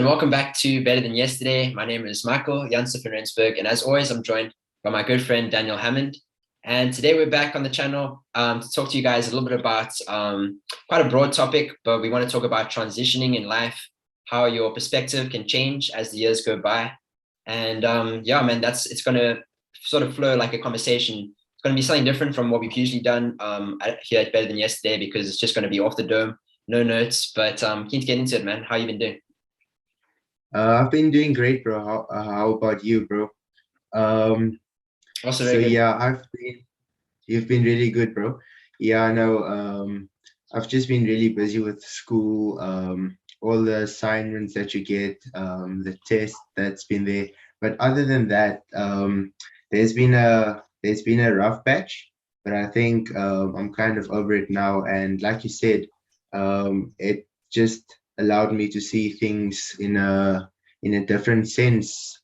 and welcome back to Better Than Yesterday. My name is Michael Janssen van Rensburg, and as always, I'm joined by my good friend Daniel Hammond. And today we're back on the channel to talk to you guys a little bit about quite a broad topic, but we want to talk about transitioning in life, how your perspective can change as the years go by. And yeah, man, it's going to sort of flow like a conversation. It's going to be something different from what we've usually done here at Better Than Yesterday, because it's just going to be off the dome, no notes. But keen to get into it, man. How you been doing? I've been doing great, bro. How about you, bro? Um, Also so very good. yeah, you've been really good, bro. Yeah, I know. I've just been really busy with school, all the assignments that you get, the test that's been there. But other than that, there's been a rough patch, but I think I'm kind of over it now. And like you said, it just allowed me to see things in a different sense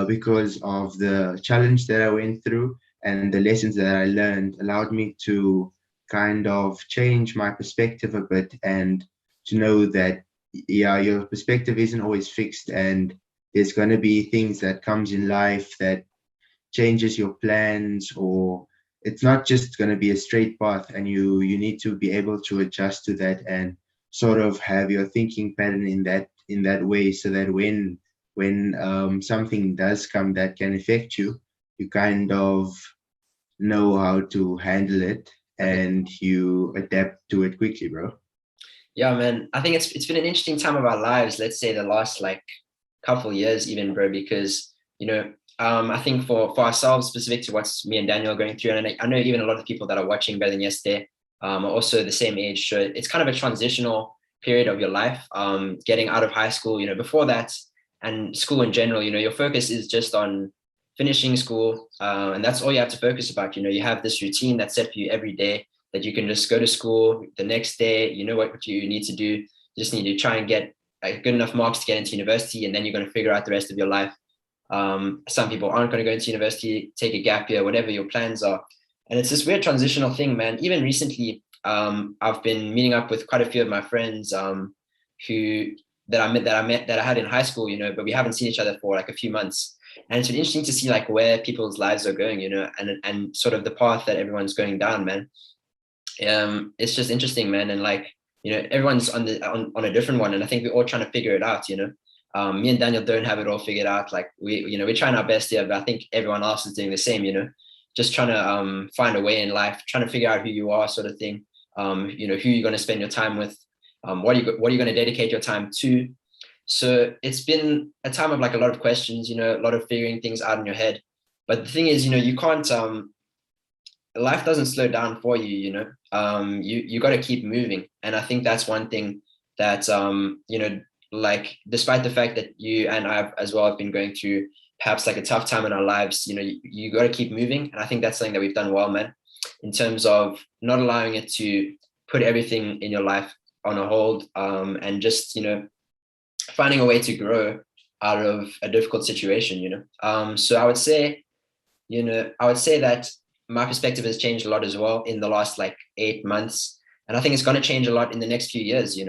because of the challenge that I went through and the lessons that I learned allowed me to kind of change my perspective a bit and to know that yeah, your perspective isn't always fixed and there's going to be things that comes in life that changes your plans, or it's not just going to be a straight path, and you need to be able to adjust to that and sort of have your thinking pattern in that way, so that when something does come that can affect you, you kind of know how to handle it Okay. and you adapt to it quickly, bro. Yeah, man. I think it's been an interesting time of our lives. Let's say the last like couple years, even, bro. Because I think for ourselves, specific to what's me and Daniel are going through, and I know even a lot of people that are watching Better Than Yesterday are also the same age. So it's kind of a transitional period of your life. Getting out of high school, before that, and school in general. Your focus is just on finishing school, and that's all you have to focus about. You have this routine that's set for you every day, that you can just go to school the next day. You know what you need to do. You just need to try and get good enough marks to get into university, and then you're going to figure out the rest of your life. Some people aren't going to go into university, take a gap year, whatever your plans are. And it's this weird transitional thing, man. Even recently, I've been meeting up with quite a few of my friends who that I had in high school, but we haven't seen each other for like a few months. And it's been interesting to see like where people's lives are going, and sort of the path that everyone's going down, man. It's just interesting, man. And like, everyone's on a different one. And I think we're all trying to figure it out. Me and Daniel don't have it all figured out. Like we're trying our best here, but I think everyone else is doing the same. Just trying to find a way in life, trying to figure out who you are, sort of thing. Who you're going to spend your time with, what are you going to dedicate your time to. So it's been a time of like a lot of questions, a lot of figuring things out in your head. But the thing is, you can't life doesn't slow down for you. You got to keep moving. And I think that's one thing that like, despite the fact that you and I as well have been going through perhaps like a tough time in our lives, you got to keep moving. And I think that's something that we've done well, man, in terms of not allowing it to put everything in your life on a hold, and just finding a way to grow out of a difficult situation. So I would say that my perspective has changed a lot as well in the last like 8 months. And I think it's going to change a lot in the next few years.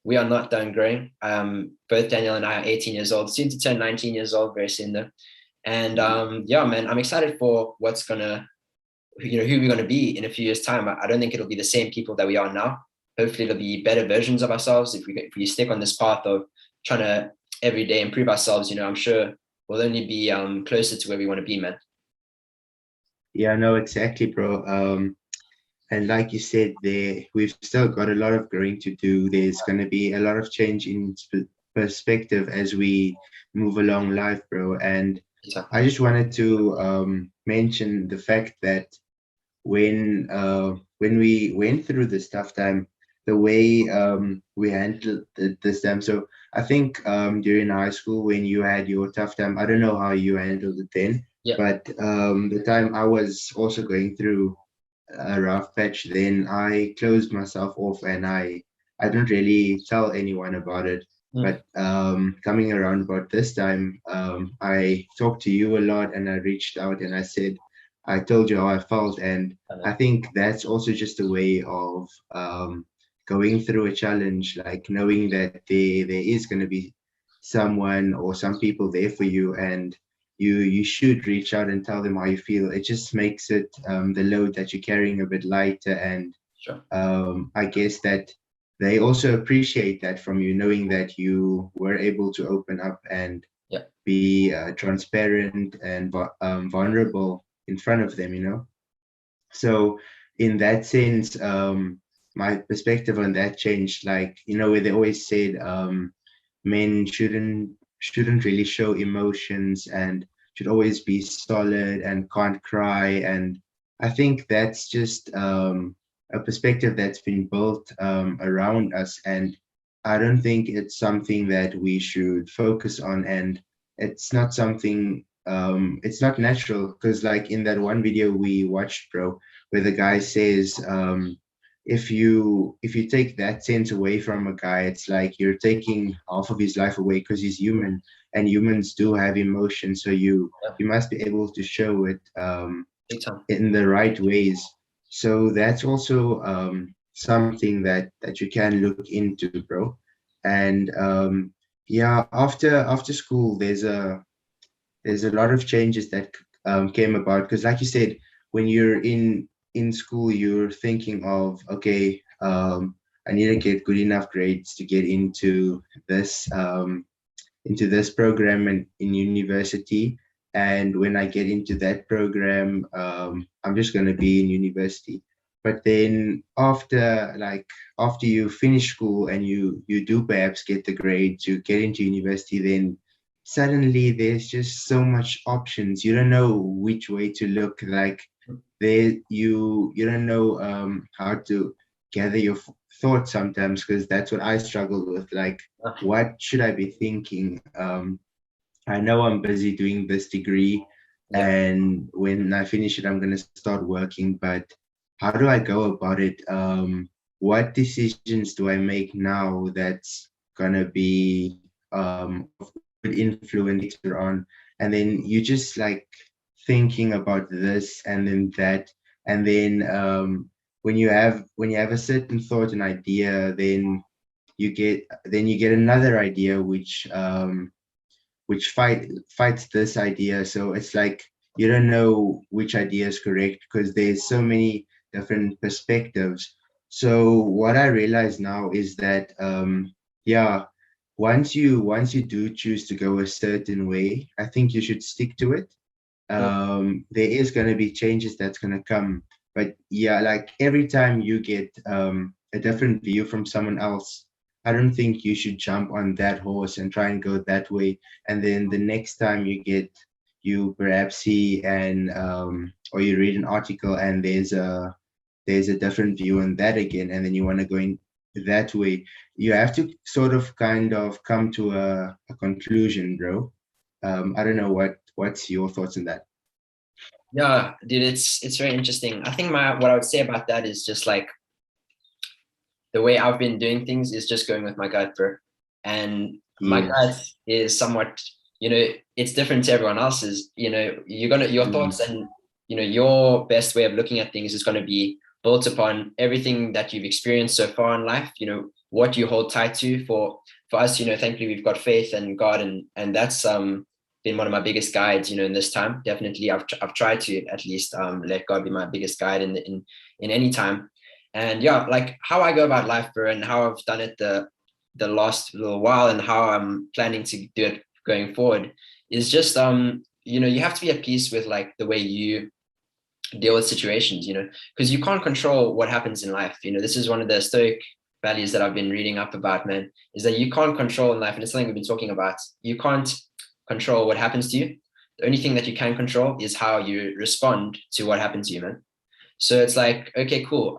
We are not done growing. Both Daniel and I are 18 years old, soon to turn 19 years old very soon though. And yeah, man, I'm excited for who we're going to be in a few years' time. I don't think it'll be the same people that we are now. Hopefully it'll be better versions of ourselves if we stick on this path of trying to every day improve ourselves. I'm sure we'll only be closer to where we want to be, man. Yeah, no, exactly, bro. And like you said, we've still got a lot of growing to do. There's going to be a lot of change in perspective as we move along life, bro. And I just wanted to mention the fact that when we went through this tough time, the way we handled this time. So I think during high school when you had your tough time, I don't know how you handled it then, Yeah. but the time I was also going through a rough patch, then I closed myself off and I didn't really tell anyone about it. Mm. But coming around about this time, I talked to you a lot and I reached out and I told you how I felt. And I think that's also just a way of going through a challenge, like knowing that there is going to be someone or some people there for you, and you should reach out and tell them how you feel. It just makes it the load that you're carrying a bit lighter, and Sure. I guess that they also appreciate that from you, knowing that you were able to open up and Yeah. be transparent and vulnerable in front of them, you know. So in that sense, my perspective on that changed. Like, you know, where they always said men shouldn't really show emotions and should always be solid and can't cry. And I think that's just a perspective that's been built around us. And I don't think it's something that we should focus on. And it's not something, it's not natural. Because, like, in that one video we watched, bro, where the guy says, if you take that sense away from a guy, it's like you're taking half of his life away, because he's human, and humans do have emotions. So Yeah. you must be able to show it Big time. in the right ways. So that's also something that you can look into, bro. And yeah, after school, there's a lot of changes that came about, because, like you said, when you're in school, you're thinking of, okay, I need to get good enough grades to get this into this program and in university. And when I get into that program, I'm just going to be in university. But then after you finish school and you do perhaps get the grade to get into university, then suddenly there's just so much options. You don't know which way to look. Like, you don't know how to gather your thoughts sometimes, because that's what I struggle with. Like, what should I be thinking? I know I'm busy doing this degree, Yeah. and when I finish it, I'm going to start working. But how do I go about it? What decisions do I make now that's going to be of good influence later on? And then you just like thinking about this and then that, and then when you have a certain thought and idea, then you get another idea which fights this idea. So it's like you don't know which idea is correct, because there's so many different perspectives. So what I realize now is that yeah, once you do choose to go a certain way, I think you should stick to it. There is going to be changes that's going to come, but yeah, like every time you get a different view from someone else, I don't think you should jump on that horse and try and go that way, and then the next time you perhaps see and or you read an article and there's a different view on that again, and then you want to go in that way. You have to sort of kind of come to a conclusion, bro. I don't know what's your thoughts on that. Yeah, dude, it's very interesting. I think what I would say about that is just like the way I've been doing things is just going with my gut, bro. And my gut Yes. is somewhat, it's different to everyone else's. Your Mm, thoughts and your best way of looking at things is gonna be built upon everything that you've experienced so far in life, what you hold tight to. For us, thankfully we've got faith and God, and that's been one of my biggest guides, in this time. Definitely I've tried to at least let God be my biggest guide in any time. And yeah, like how I go about life, bro, and how I've done it the last little while, and how I'm planning to do it going forward, is just you have to be at peace with like the way you deal with situations, because you can't control what happens in life. This is one of the stoic values that I've been reading up about, man, is that you can't control in life, and it's something we've been talking about. You can't control what happens to you. The only thing that you can control is how you respond to what happens to you, man. So it's like, okay, cool.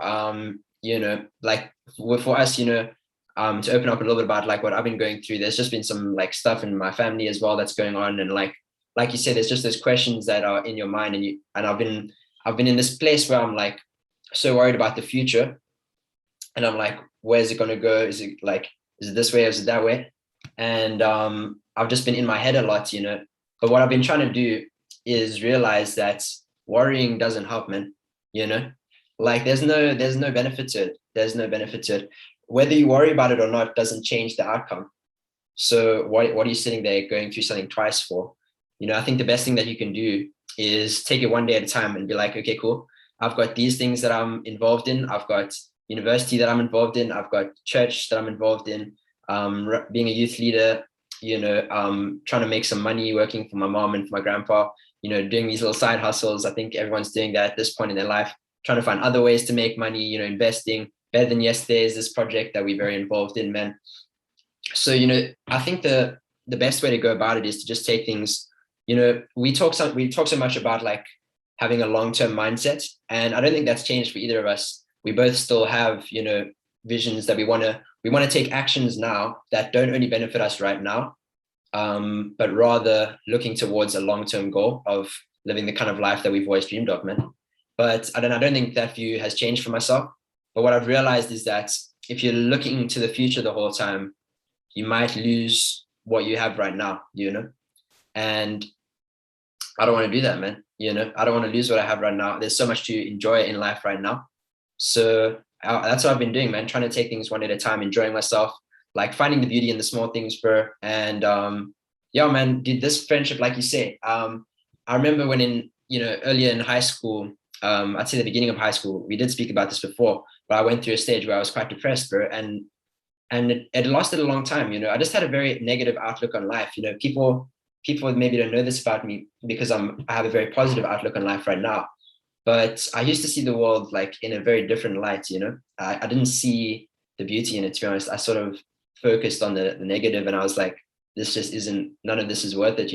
Like for us, to open up a little bit about like what I've been going through, there's just been some like stuff in my family as well that's going on. And like you said, there's just those questions that are in your mind, and I've been in this place where I'm like so worried about the future. And I'm like, where's it gonna go? Is it this way or is it that way? And I've just been in my head a lot, But what I've been trying to do is realize that worrying doesn't help, man. you know like there's no benefit to it. There's no benefit to it. whether you worry about it or not doesn't change the outcome. So what are you sitting there going through something twice for? I think the best thing that you can do is take it one day at a time and be like, okay, cool. I've got these things that I'm involved in. I've got university that I'm involved in. I've got church that I'm involved in. Being a youth leader, trying to make some money, working for my mom and for my grandpa, doing these little side hustles. I think everyone's doing that at this point in their life, trying to find other ways to make money, investing. Better Than Yesterday is this project that we're very involved in, man. So, I think the best way to go about it is to just take things, we talk so much about like having a long-term mindset. And I don't think that's changed for either of us. We both still have, visions that we want to take actions now that don't only benefit us right now, but rather looking towards a long-term goal of living the kind of life that we've always dreamed of, man. But I don't think that view has changed for myself. But what I've realized is that if you're looking to the future the whole time, you might lose what you have right now, and I don't want to do that, man. I don't want to lose what I have right now. There's so much to enjoy in life right now. So that's what I've been doing, man, trying to take things one at a time, enjoying myself, like finding the beauty in the small things, bro. And yeah, man, dude, this friendship, like you say, I remember when earlier in high school, I'd say the beginning of high school, we did speak about this before, but I went through a stage where I was quite depressed, bro. And it lasted a long time. I just had a very negative outlook on life. People maybe don't know this about me because I have a very positive outlook on life right now. But I used to see the world like in a very different light. I didn't see the beauty in it, to be honest. I sort of focused on the negative, and I was like, this just isn't, none of this is worth it,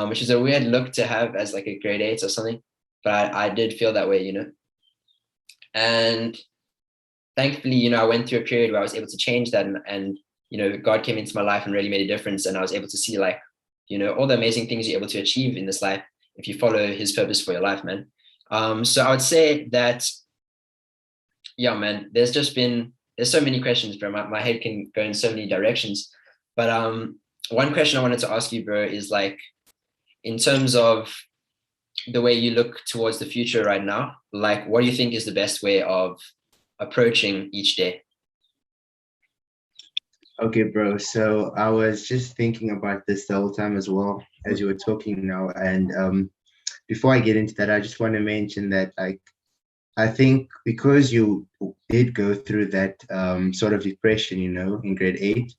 which is a weird look to have as like a grade 8 or something. But I did feel that way, and thankfully, I went through a period where I was able to change that, and God came into my life and really made a difference. And I was able to see like, all the amazing things you're able to achieve in this life if you follow his purpose for your life, man. So I would say that, yeah, man, there's so many questions, bro. My head can go in so many directions. But one question I wanted to ask you, bro, is like, in terms of the way you look towards the future right now, like, what do you think is the best way of approaching each day? Okay, bro. So I was just thinking about this the whole time as well as you were talking now. And before I get into that, I just want to mention that like I think because you did go through that sort of depression, in grade 8,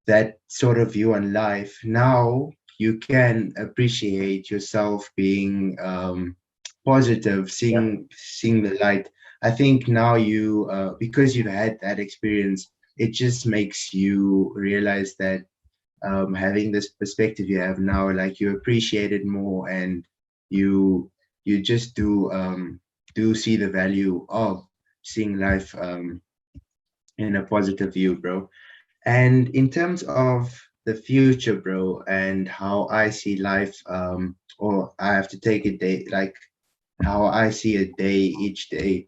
that sort of view on life, now you can appreciate yourself being positive, seeing the light. I think now you, because you've had that experience, it just makes you realize that having this perspective you have now, like you appreciate it more, and you just do see the value of seeing life in a positive view, bro. And in terms of the future, bro, and how I see life, or I have to take a day, like how I see a day each day.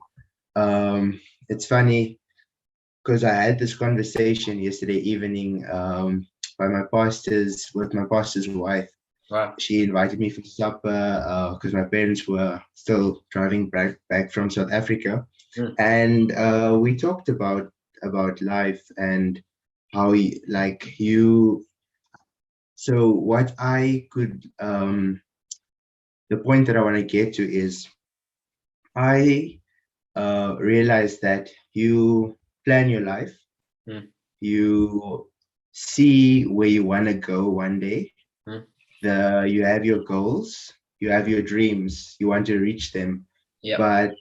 It's funny because I had this conversation yesterday evening with my pastor's wife. Wow. She invited me for supper because my parents were still driving back from South Africa. Mm. And we talked about life and how you. So what I could, the point that I want to get to is, I realized that you plan your life, Mm. you see where you want to go one day. Mm. You have your goals, you have your dreams, you want to reach them. Yeah. But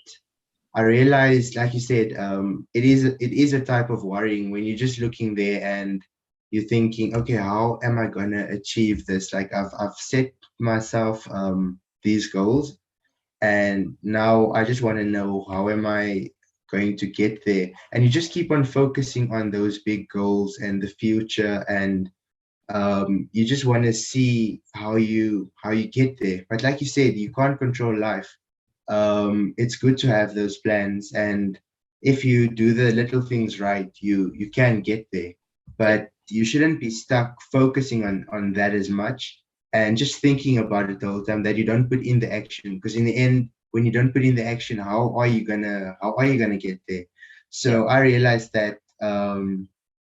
I realized, like you said, it is a type of worrying when you're just looking there and you're thinking, okay, how am I gonna achieve this? Like I've set myself these goals, and now I just want to know, how am I going to get there? And you just keep on focusing on those big goals and the future, and you just want to see how you get there. But like you said, you can't control life. It's good to have those plans, and if you do the little things right, you can get there. But you shouldn't be stuck focusing on that as much, and just thinking about it the whole time, that you don't put in the action. Because in the end, when you don't put in the action, how are you gonna get there? Yeah. So I realized that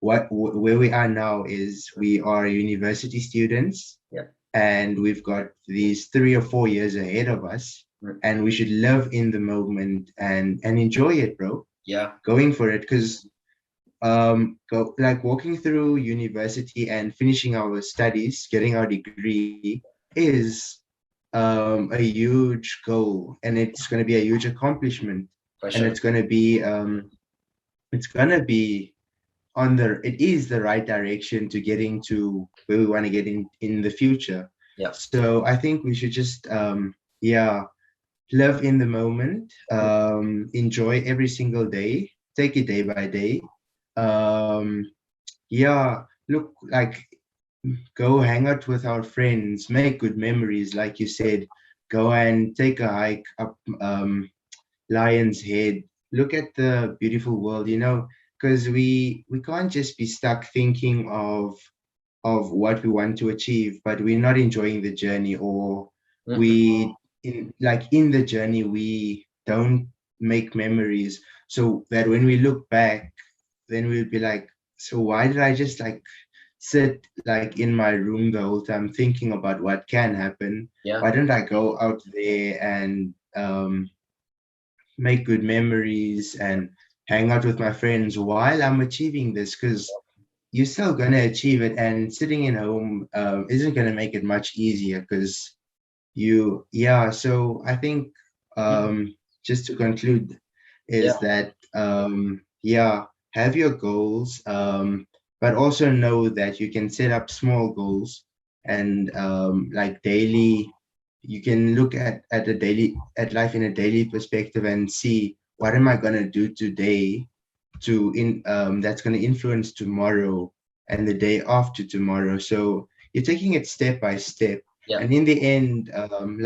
where we are now is we are university students, Yeah. and we've got these 3 or 4 years ahead of us, Mm. and we should live in the moment and enjoy it, bro. Yeah. Going for it, because go like walking through university and finishing our studies, getting our degree is a huge goal, and it's going to be a huge accomplishment, For and sure. it's going to be it is the right direction to getting to where we want to get in the future. Yeah. So I think we should just yeah, live in the moment, Mm. enjoy every single day, take it day by day. um yeah, look, like, go hang out with our friends, make good memories, like you said. Go and take a hike up Lion's Head. Look at the beautiful world, because we can't just be stuck thinking of what we want to achieve, but we're not enjoying the journey, or Mhm. we in the journey we don't make memories, so that when we look back, then we'll be like, so why did I just like sit like in my room the whole time thinking about what can happen? Yeah. Why don't I go out there and make good memories and hang out with my friends while I'm achieving this? Because you're still going to achieve it, and sitting in home isn't going to make it much easier, because yeah. So I think Mhm. just to conclude Yeah. is that yeah, have your goals, but also know that you can set up small goals, and like daily, you can look at life in a daily perspective and see, what am I going to do today to in that's going to influence tomorrow and the day after tomorrow. So you're taking it step by step, Yeah. and in the end,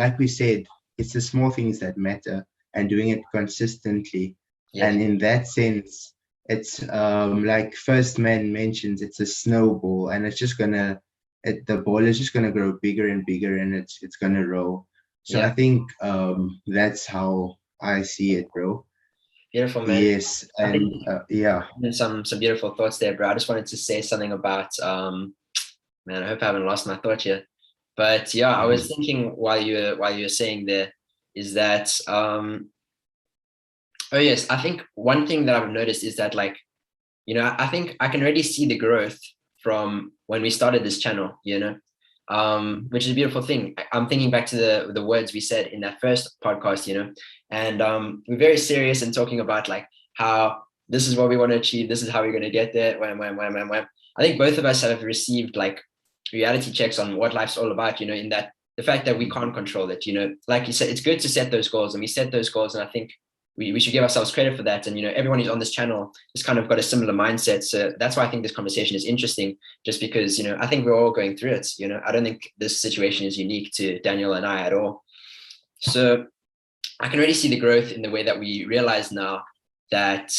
like we said, it's the small things that matter, and doing it consistently. Yes. And in that sense, it's like First Man mentions, it's a snowball, and it's just the ball is just gonna grow bigger and bigger, and it's gonna roll. So I Yeah. think that's how I see it, bro. Beautiful, man. Yes, I think and yeah. some beautiful thoughts there, bro. I just wanted to say something about man, I hope I haven't lost my thought here. But yeah, I was Mhm. thinking while you were saying there is that oh yes, I think one thing that I've noticed is that like, I think I can already see the growth from when we started this channel, which is a beautiful thing. I'm thinking back to the words we said in that first podcast, and we're very serious and talking about like how this is what we want to achieve, this is how we're going to get there. When. I think both of us have received like reality checks on what life's all about, in that the fact that we can't control it, like you said, it's good to set those goals, and we set those goals, and I think we should give ourselves credit for that. And everyone who's on this channel has kind of got a similar mindset. So that's why I think this conversation is interesting, just because I think we're all going through it. I don't think this situation is unique to Daniel and I at all. So I can already see the growth in the way that we realize now that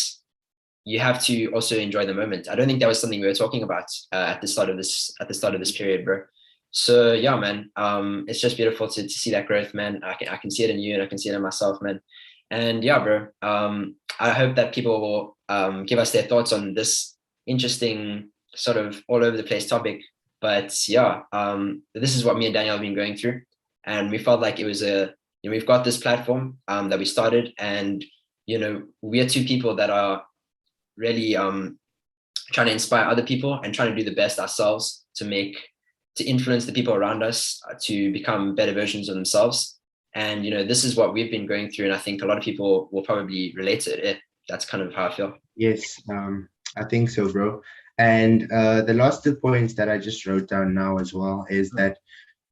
you have to also enjoy the moment. I don't think that was something we were talking about at the start of this period, bro. So yeah, man, it's just beautiful to see that growth, man. I can see it in you, and I can see it in myself, man. And yeah, bro, I hope that people will give us their thoughts on this interesting sort of all over the place topic. But yeah, this is what me and Daniel have been going through, and we felt like it was we've got this platform that we started, and we are two people that are really trying to inspire other people and trying to do the best ourselves to influence the people around us to become better versions of themselves. And this is what we've been going through, and I think a lot of people will probably relate to it. That's kind of how I feel. Yes, I think so, bro. And the last 2 points that I just wrote down now as well is that,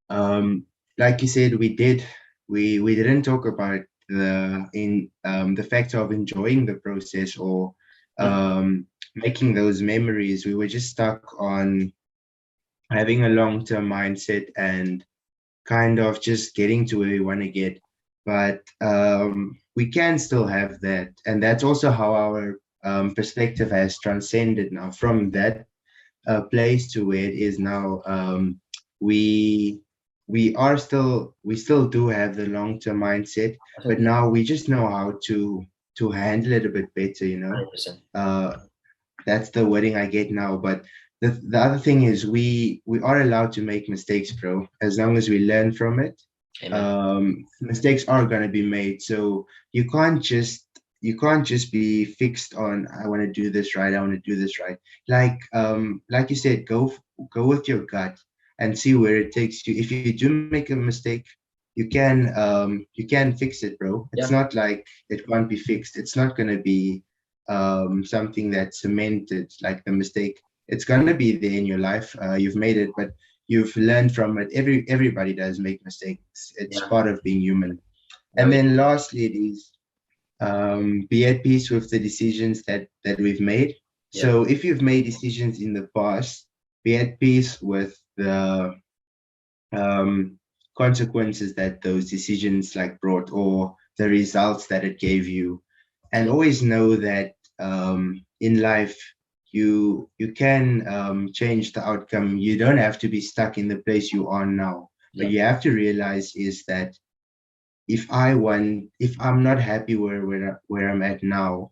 like you said, we didn't talk about the fact of enjoying the process, or Mhm. making those memories. We were just stuck on having a long-term mindset and kind of just getting to where we want to get. But we can still have that. And that's also how our perspective has transcended now from that place to where it is now. We we still do have the long-term mindset, but now we just know how to to handle it a bit better, 100%. That's the wording I get now. But the other thing is we are allowed to make mistakes, bro, as long as we learn from it. Amen. Mistakes are going to be made, so you can't just be fixed on, I want to do this right, I want to do this right. Like you said, go with your gut and see where it takes you. If you do make a mistake, you can fix it, bro. It's Yeah. not like it can't be fixed. It's not going to be something that's cemented, like the mistake. It's going to be there in your life. You've made it, but you've learned from it. Everybody does make mistakes. It's Yeah. part of being human. Yeah. And then lastly, it is be at peace with the decisions that we've made. Yeah. So if you've made decisions in the past, be at peace with the um, consequences that those decisions like brought, or the results that it gave you, and always know that in life you can change the outcome. You don't have to be stuck in the place you are now, but Yeah. you have to realize is that if I'm not happy where I'm at now,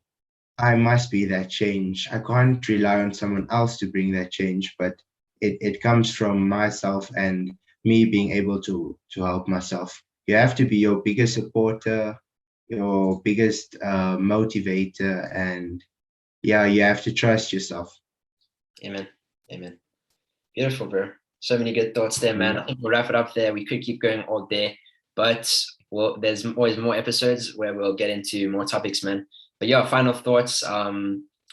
I must be that change. I can't rely on someone else to bring that change, but it comes from myself and me being able to help myself. You have to be your biggest supporter, your biggest motivator, and yeah, you have to trust yourself. Amen. Amen. Beautiful, bro. So many good thoughts there, man. I think we'll wrap it up there. We could keep going all day, but well, there's always more episodes where we'll get into more topics, man. But yeah, final thoughts.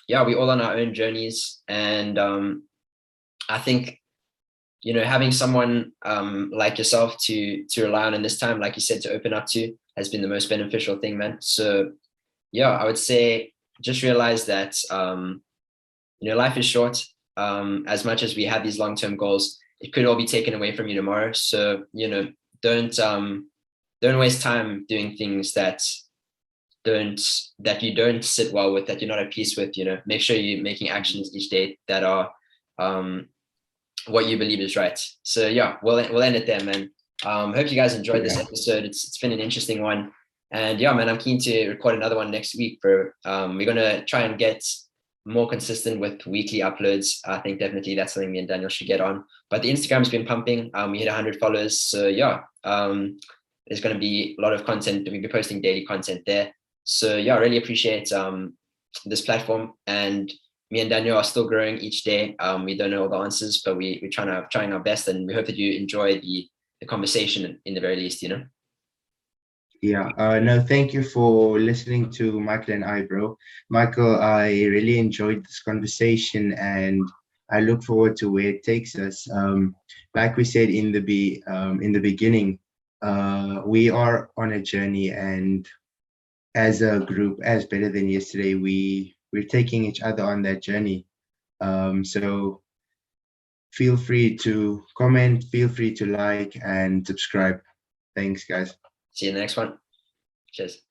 Yeah, we all on our own journeys, and I think having someone like yourself to rely on in this time, like you said, to open up to, has been the most beneficial thing, man. So yeah, I would say just realize that life is short. As much as we have these long-term goals, it could all be taken away from you tomorrow. So don't waste time doing things that you don't sit well with, that you're not at peace with. Make sure you're making actions each day that are what you believe is right. So yeah, we'll end it there, man. Hope you guys enjoyed this episode. It's been an interesting one, and yeah, man, I'm keen to record another one next week, bro. We're gonna try and get more consistent with weekly uploads. I think definitely that's something me and Daniel should get on. But the Instagram's been pumping. We hit 100 followers, so yeah, there's going to be a lot of content. We'll be posting daily content there. So yeah, I really appreciate this platform, and me and Daniel are still growing each day. We don't know all the answers, but we're trying our best, and we hope that you enjoy the conversation in the very least. Yeah, no, thank you for listening to Michael and I, bro. Michael, I really enjoyed this conversation, and I look forward to where it takes us. Like we said in the beginning, we are on a journey, and as a group, as Better Than Yesterday, we're taking each other on that journey. So feel free to comment, feel free to like and subscribe. Thanks, guys. See you in the next one. Cheers.